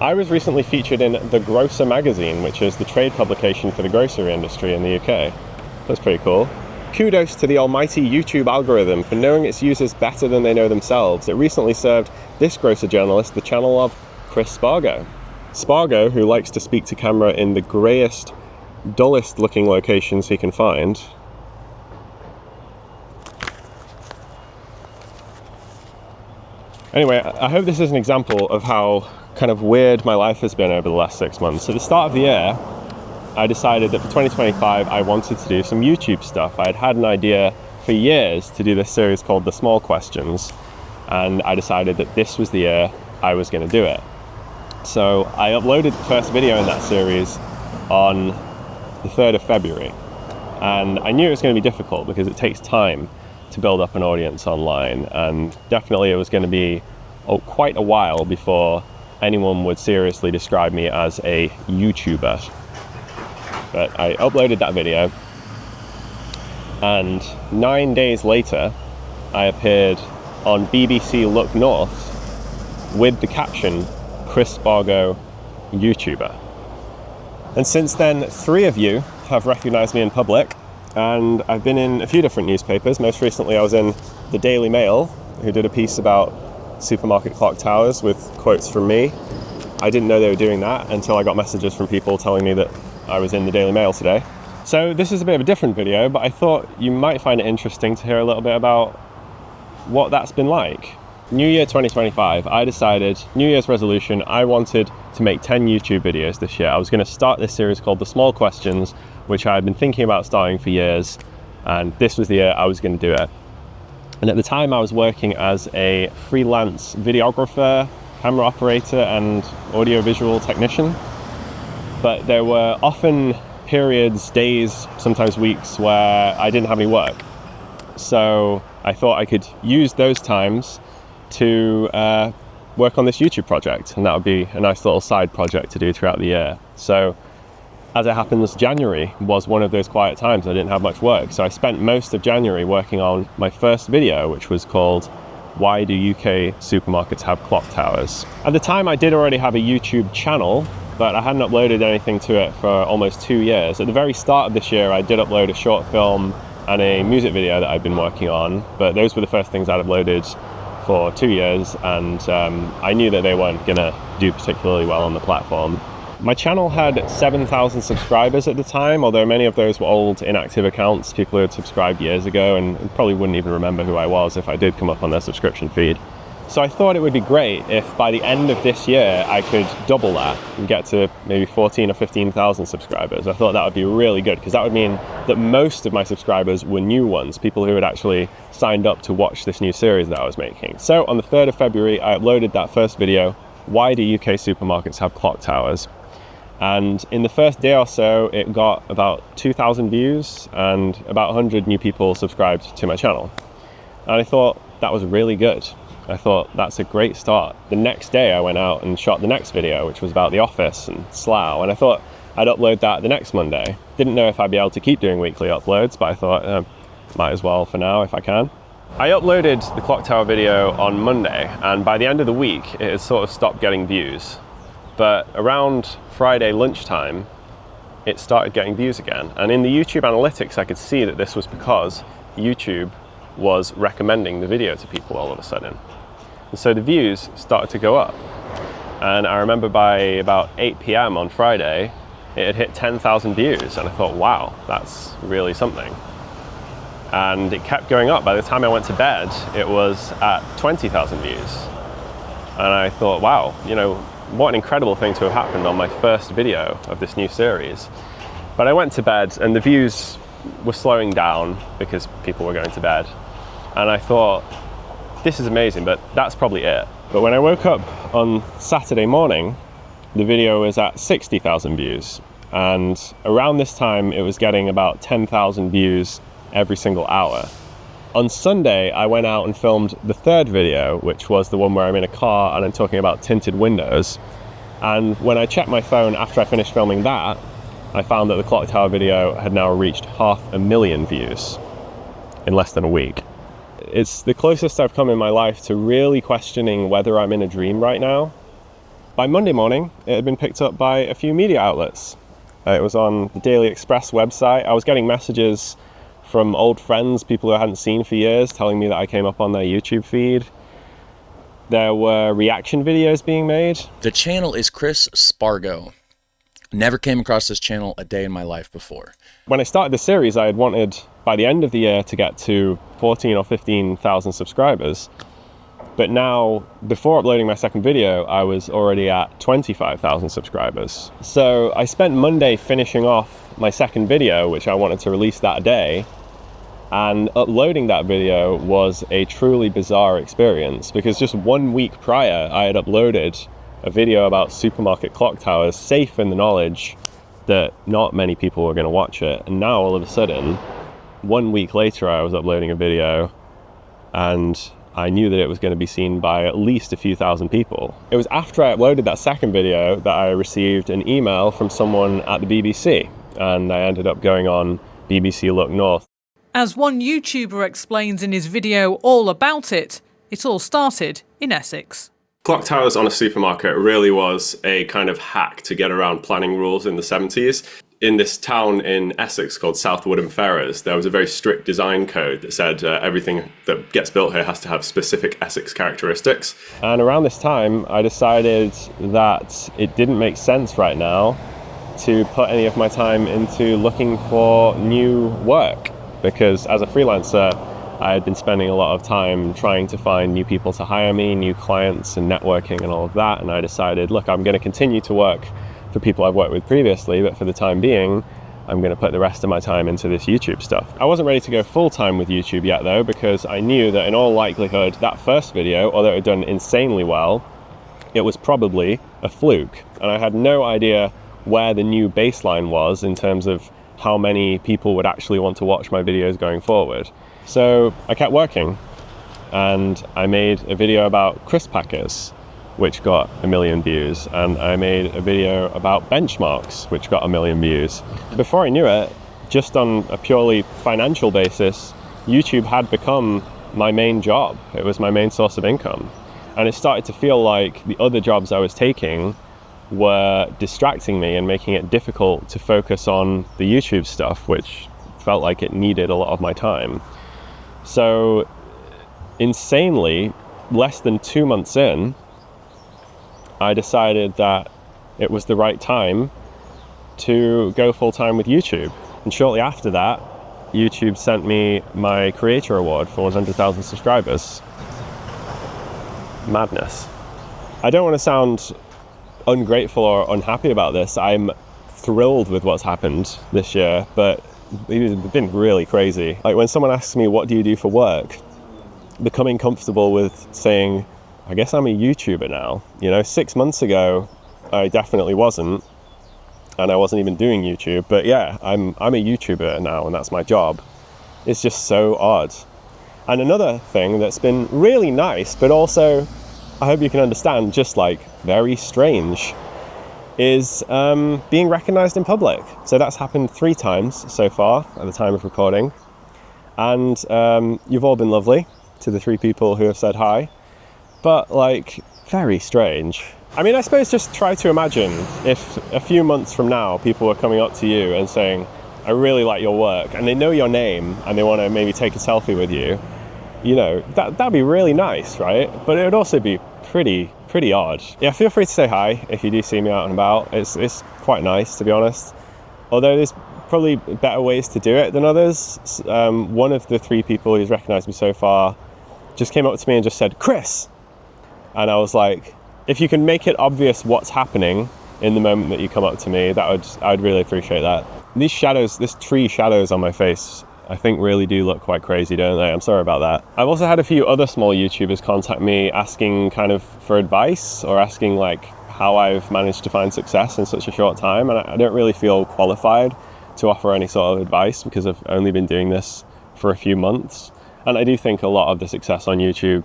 I was recently featured in the Grocer magazine, which is the trade publication for the grocery industry in the UK. That's pretty cool. Kudos to the almighty YouTube algorithm for knowing its users better than they know themselves. It recently served this grocer journalist the channel of Chris Spargo. Spargo, who likes to speak to camera in the greyest, dullest looking locations he can find. Anyway, I hope this is an example of how kind of weird my life has been over the last 6 months. At the start of the year, I decided that for 2025 I wanted to do some YouTube stuff. I had had an idea for years to do this series called The Small Questions, and I decided that this was the year I was going to do it. So I uploaded the first video in that series on the 3rd of February, and I knew it was going to be difficult because it takes time to build up an audience online, and definitely it was going to be quite a while before anyone would seriously describe me as a YouTuber. But I uploaded that video, and 9 days later I appeared on BBC Look North with the caption, Chris Spargo, YouTuber. And since then, 3 of you have recognized me in public, and I've been in a few different newspapers. Most recently I was in the Daily Mail, who did a piece about supermarket clock towers with quotes from me. I didn't know they were doing that until I got messages from people telling me that I was in the Daily Mail today. So this is a bit of a different video, but I thought you might find it interesting to hear a little bit about what that's been like. New Year 2025, I decided, New Year's resolution, I wanted to make 10 YouTube videos this year. I was going to start this series called The Small Questions, which I had been thinking about starting for years, and this was the year I was going to do it. And at the time I was working as a freelance videographer, camera operator, and audiovisual technician. But there were often periods, days, sometimes weeks, where I didn't have any work. So I thought I could use those times to work on this YouTube project, and that would be a nice little side project to do throughout the year. So as it happens, January was one of those quiet times. I didn't have much work, so I spent most of January working on my first video, which was called Why Do UK Supermarkets Have Clock Towers? At the time I did already have a YouTube channel, but I hadn't uploaded anything to it for almost 2 years. At the very start of this year I did upload a short film and a music video that I'd been working on, but those were the first things I'd uploaded for 2 years, and I knew that they weren't gonna do particularly well on the platform. My channel had 7,000 subscribers at the time, although many of those were old inactive accounts, people who had subscribed years ago and probably wouldn't even remember who I was if I did come up on their subscription feed. So I thought it would be great if by the end of this year I could double that and get to maybe 14 or 15,000 subscribers. I thought that would be really good, because that would mean that most of my subscribers were new ones, people who had actually signed up to watch this new series that I was making. So on the 3rd of February I uploaded that first video, Why Do UK Supermarkets Have Clock Towers? And in the first day or so it got about 2,000 views and about 100 new people subscribed to my channel. And I thought that was really good. I thought that's a great start. The next day I went out and shot the next video, which was about the office and Slough, and I thought I'd upload that the next Monday. Didn't know if I'd be able to keep doing weekly uploads, but I thought might as well for now if I can. I uploaded the clock tower video on Monday, and by the end of the week it had sort of stopped getting views. But around Friday lunchtime it started getting views again, and in the YouTube analytics I could see that this was because YouTube was recommending the video to people all of a sudden. And so the views started to go up, and I remember by about 8 p.m. on Friday it had hit 10,000 views, and I thought, wow, that's really something. And it kept going up. By the time I went to bed it was at 20,000 views, and I thought, wow, you know, what an incredible thing to have happened on my first video of this new series. But I went to bed and the views were slowing down because people were going to bed, and I thought, this is amazing, but that's probably it. But when I woke up on Saturday morning, the video was at 60,000 views, and around this time it was getting about 10,000 views every single hour. On Sunday I went out and filmed the third video, which was the one where I'm in a car and I'm talking about tinted windows, and when I checked my phone after I finished filming that, I found that the clock tower video had now reached 500,000 views in less than a week. It's the closest I've come in my life to really questioning whether I'm in a dream right now. By Monday morning, it had been picked up by a few media outlets. It was on the Daily Express website. I was getting messages from old friends, people who I hadn't seen for years, telling me that I came up on their YouTube feed. There were reaction videos being made. The channel is Chris Spargo. Never came across this channel a day in my life before. When I started the series, I had wanted, by the end of the year, to get to 14 or 15,000 subscribers. But now, before uploading my second video, I was already at 25,000 subscribers. So I spent Monday finishing off my second video, which I wanted to release that day. And uploading that video was a truly bizarre experience, because just 1 week prior, I had uploaded a video about supermarket clock towers, safe in the knowledge that not many people were going to watch it. And now all of a sudden, 1 week later, I was uploading a video and I knew that it was going to be seen by at least a few thousand people. It was after I uploaded that second video that I received an email from someone at the BBC, and I ended up going on BBC Look North. As one YouTuber explains in his video All About It, it all started in Essex. Clock towers on a supermarket really was a kind of hack to get around planning rules in the 70s. In this town in Essex called South Woodham-Ferrers, there was a very strict design code that said everything that gets built here has to have specific Essex characteristics. And around this time, I decided that it didn't make sense right now to put any of my time into looking for new work, because as a freelancer, I had been spending a lot of time trying to find new people to hire me, new clients and networking and all of that. And I decided, look, I'm going to continue to work for people I've worked with previously, but for the time being, I'm going to put the rest of my time into this YouTube stuff. I wasn't ready to go full-time with YouTube yet though, because I knew that in all likelihood, that first video, although it had done insanely well, it was probably a fluke. And I had no idea where the new baseline was in terms of how many people would actually want to watch my videos going forward. So I kept working, and I made a video about crisp packers, which got 1 million views, and I made a video about benchmarks, which got 1 million views. Before I knew it, just on a purely financial basis, YouTube had become my main job. It was my main source of income. And it started to feel like the other jobs I was taking were distracting me and making it difficult to focus on the YouTube stuff, which felt like it needed a lot of my time. So, insanely, less than 2 months in, I decided that it was the right time to go full-time with YouTube. And shortly after that, YouTube sent me my Creator Award for 100,000 subscribers. Madness. I don't want to sound ungrateful or unhappy about this. I'm thrilled with what's happened this year, but it's been really crazy. Like when someone asks me, what do you do for work? Becoming comfortable with saying, I guess I'm a YouTuber now. 6 months ago, I definitely wasn't, and I wasn't even doing YouTube, but yeah, I'm a YouTuber now, and that's my job. It's just so odd. And another thing that's been really nice, but also, I hope you can understand, just like very strange, is being recognized in public. So that's happened 3 times so far at the time of recording. And you've all been lovely to the 3 people who have said hi, but like very strange. I mean, I suppose just try to imagine if a few months from now people were coming up to you and saying, I really like your work, and they know your name and they want to maybe take a selfie with you. That'd be really nice, right? But it would also be pretty odd. Yeah, feel free to say hi if you do see me out and about. It's quite nice, to be honest. Although there's probably better ways to do it than others. One of the 3 people who's recognized me so far just came up to me and just said, Chris! And I was like, if you can make it obvious what's happening in the moment that you come up to me, I'd really appreciate that. These shadows, this tree shadows on my face, I think really do look quite crazy, don't they? I'm sorry about that. I've also had a few other small YouTubers contact me asking kind of for advice, or asking like how I've managed to find success in such a short time. And I don't really feel qualified to offer any sort of advice because I've only been doing this for a few months. And I do think a lot of the success on YouTube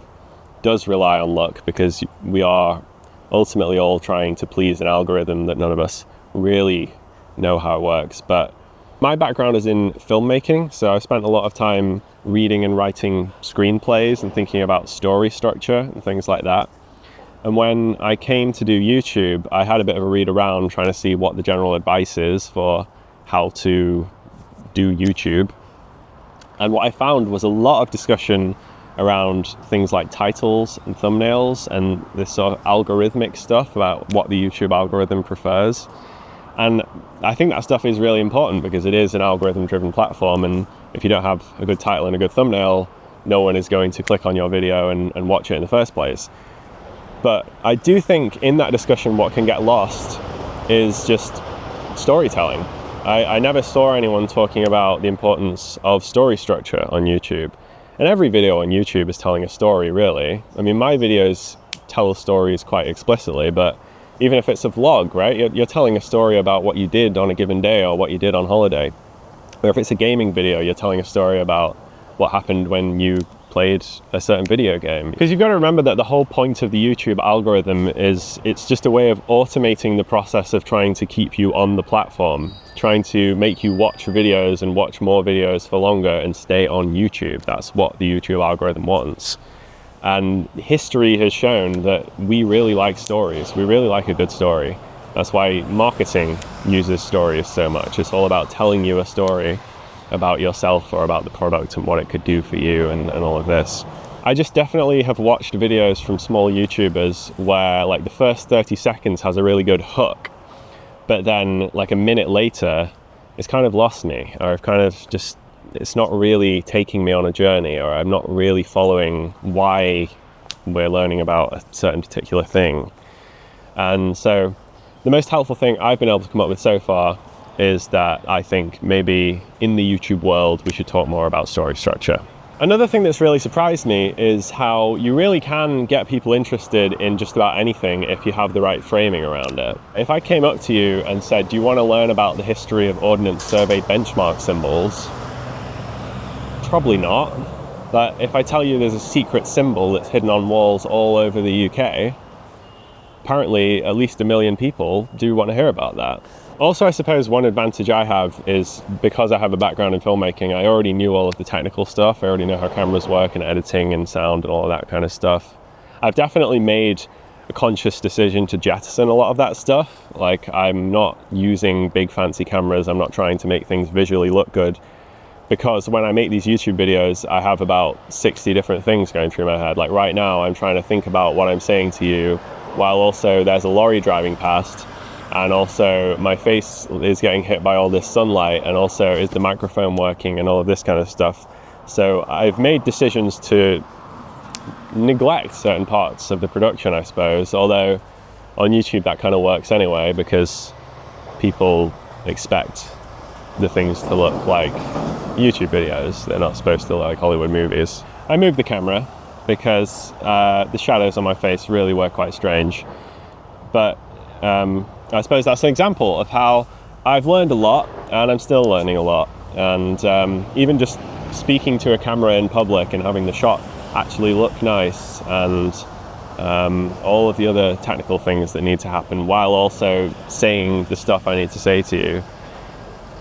does rely on luck, because we are ultimately all trying to please an algorithm that none of us really know how it works. But my background is in filmmaking, so I've spent a lot of time reading and writing screenplays and thinking about story structure and things like that. And when I came to do YouTube, I had a bit of a read around trying to see what the general advice is for how to do YouTube. And what I found was a lot of discussion around things like titles and thumbnails and this sort of algorithmic stuff about what the YouTube algorithm prefers. And I think that stuff is really important because it is an algorithm-driven platform, and if you don't have a good title and a good thumbnail, no one is going to click on your video and watch it in the first place. But I do think in that discussion what can get lost is just storytelling. I never saw anyone talking about the importance of story structure on YouTube. And every video on YouTube is telling a story, really. I mean, my videos tell stories quite explicitly, but even if it's a vlog, right, you're telling a story about what you did on a given day or what you did on holiday. Or if it's a gaming video, you're telling a story about what happened when you played a certain video game. Because you've got to remember that the whole point of the YouTube algorithm is it's just a way of automating the process of trying to keep you on the platform, trying to make you watch videos and watch more videos for longer and stay on YouTube. That's what the YouTube algorithm wants. And history has shown that we really like stories. We really like a good story. That's why marketing uses stories so much. It's all about telling you a story about yourself or about the product and what it could do for you and all of this. I just definitely have watched videos from small YouTubers where like the first 30 seconds has a really good hook, but then like a minute later it's kind of lost me, or I've kind of just, it's not really taking me on a journey, or I'm not really following why we're learning about a certain particular thing. And so the most helpful thing I've been able to come up with so far is that I think maybe in the YouTube world we should talk more about story structure. Another thing that's really surprised me is how you really can get people interested in just about anything if you have the right framing around it. If I came up to you and said, do you want to learn about the history of Ordnance Survey benchmark symbols? Probably not. But if I tell you there's a secret symbol that's hidden on walls all over the UK, apparently at least 1 million people do want to hear about that. Also, I suppose one advantage I have is because I have a background in filmmaking, I already knew all of the technical stuff. I already know how cameras work and editing and sound and all of that kind of stuff. I've definitely made a conscious decision to jettison a lot of that stuff. Like, I'm not using big fancy cameras. I'm not trying to make things visually look good, because when I make these YouTube videos, I have about 60 different things going through my head. Like right now, I'm trying to think about what I'm saying to you, while also there's a lorry driving past, and also my face is getting hit by all this sunlight, and also is the microphone working and all of this kind of stuff. So I've made decisions to neglect certain parts of the production, I suppose, although on YouTube that kind of works anyway, because people expect the things to look like YouTube videos. They're not supposed to look like Hollywood movies. I moved the camera because the shadows on my face really were quite strange, but I suppose that's an example of how I've learned a lot and I'm still learning a lot. And even just speaking to a camera in public and having the shot actually look nice, and all of the other technical things that need to happen while also saying the stuff I need to say to you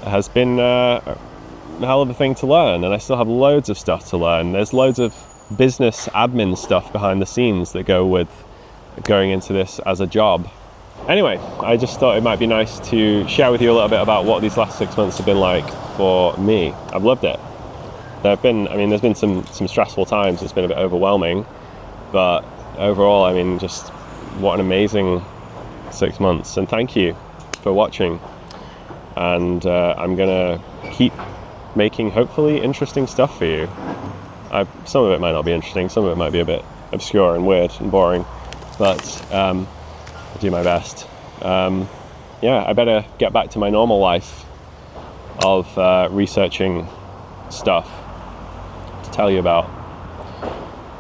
has been a hell of a thing to learn. And I still have loads of stuff to learn. There's loads of business admin stuff behind the scenes that go with going into this as a job. Anyway, I just thought it might be nice to share with you a little bit about what these last 6 months have been like for me. I've loved it. There's been some stressful times. It's been a bit overwhelming, but overall, I mean, just what an amazing 6 months. And thank you for watching. And I'm gonna keep making hopefully interesting stuff for you. Some of it might not be interesting, some of it might be a bit obscure and weird and boring, but I'll do my best. I better get back to my normal life of researching stuff to tell you about.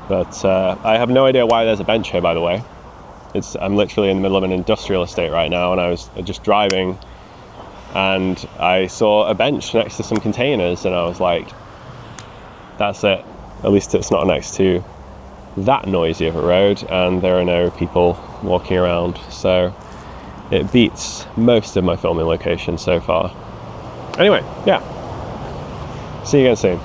But I have no idea why there's a bench here, by the way. I'm literally in the middle of an industrial estate right now, and I was just driving and I saw a bench next to some containers, and I was like, that's it. At least it's not next to that noisy of a road, and there are no people walking around. So it beats most of my filming locations so far. Anyway, yeah. See you again soon.